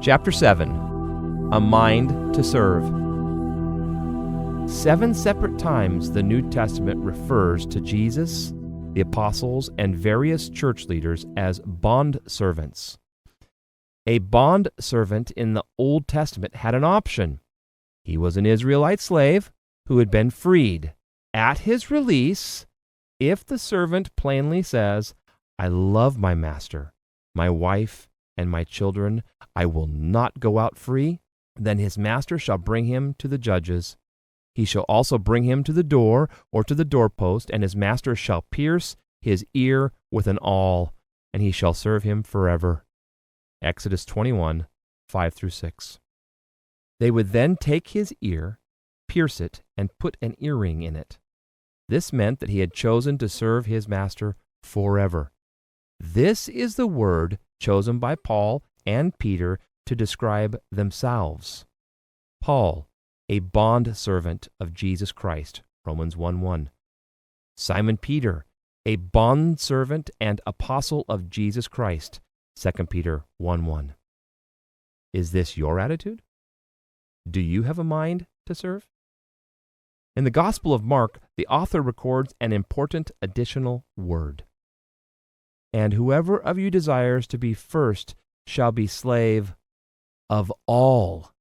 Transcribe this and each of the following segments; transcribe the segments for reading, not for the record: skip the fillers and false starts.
Chapter 7, A Mind to Serve. 7 separate times the New Testament refers to Jesus, the apostles, and various church leaders as bondservants. A bondservant in the Old Testament had an option. He was an Israelite slave who had been freed. At his release, if the servant plainly says, "I love my master, my wife, and my children, I will not go out free," then his master shall bring him to the judges. He shall also bring him to the door or to the doorpost, and his master shall pierce his ear with an awl, and he shall serve him forever. Exodus 21, 5-6. They would then take his ear, pierce it, and put an earring in it. This meant that he had chosen to serve his master forever. This is the word chosen by Paul and Peter to describe themselves. Paul, a bondservant of Jesus Christ, Romans 1:1. Simon Peter, a bondservant and apostle of Jesus Christ, 2 Peter 1:1. Is this your attitude? Do you have a mind to serve? In the Gospel of Mark, the author records an important additional word. And whoever of you desires to be first shall be slave of all.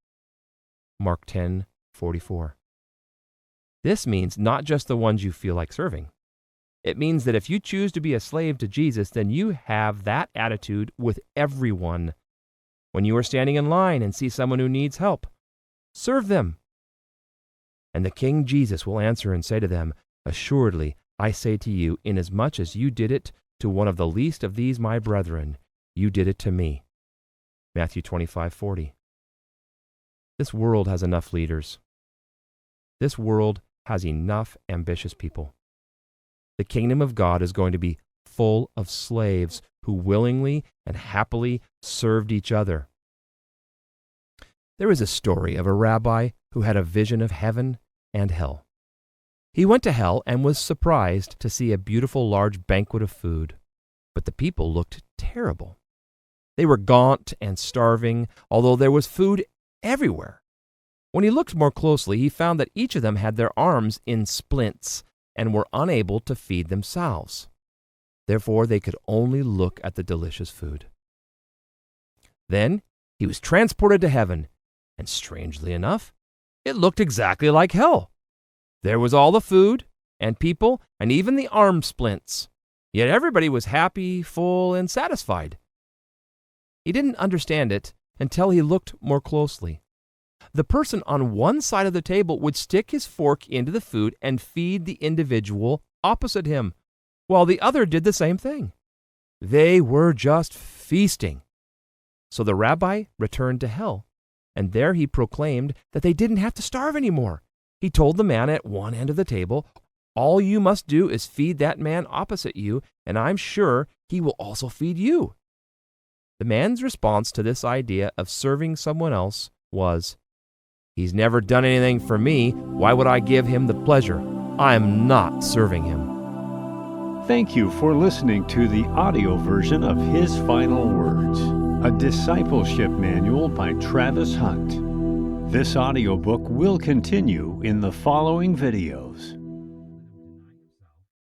Mark 10:44. This means not just the ones you feel like serving. It means that if you choose to be a slave to Jesus, then you have that attitude with everyone. When you are standing in line and see someone who needs help, serve them. And the King Jesus will answer and say to them, "Assuredly, I say to you, inasmuch as you did it to one of the least of these my brethren, you did it to me." Matthew 25:40. This world has enough leaders. This world has enough ambitious people. The kingdom of God is going to be full of slaves who willingly and happily served each other. There is a story of a rabbi who had a vision of heaven and hell. He went to hell and was surprised to see a beautiful large banquet of food, but the people looked terrible. They were gaunt and starving, although there was food everywhere. When he looked more closely, he found that each of them had their arms in splints and were unable to feed themselves. Therefore, they could only look at the delicious food. Then he was transported to heaven, and strangely enough, it looked exactly like hell. There was all the food and people and even the arm splints, yet everybody was happy, full, and satisfied. He didn't understand it until he looked more closely. The person on one side of the table would stick his fork into the food and feed the individual opposite him, while the other did the same thing. They were just feasting. So the rabbi returned to hell, and there he proclaimed that they didn't have to starve anymore. He told the man at one end of the table, "All you must do is feed that man opposite you, and I'm sure he will also feed you." The man's response to this idea of serving someone else was, "He's never done anything for me. Why would I give him the pleasure? I'm not serving him." Thank you for listening to the audio version of His Final Words, a discipleship manual by Travis Hunt. This audiobook will continue in the following video.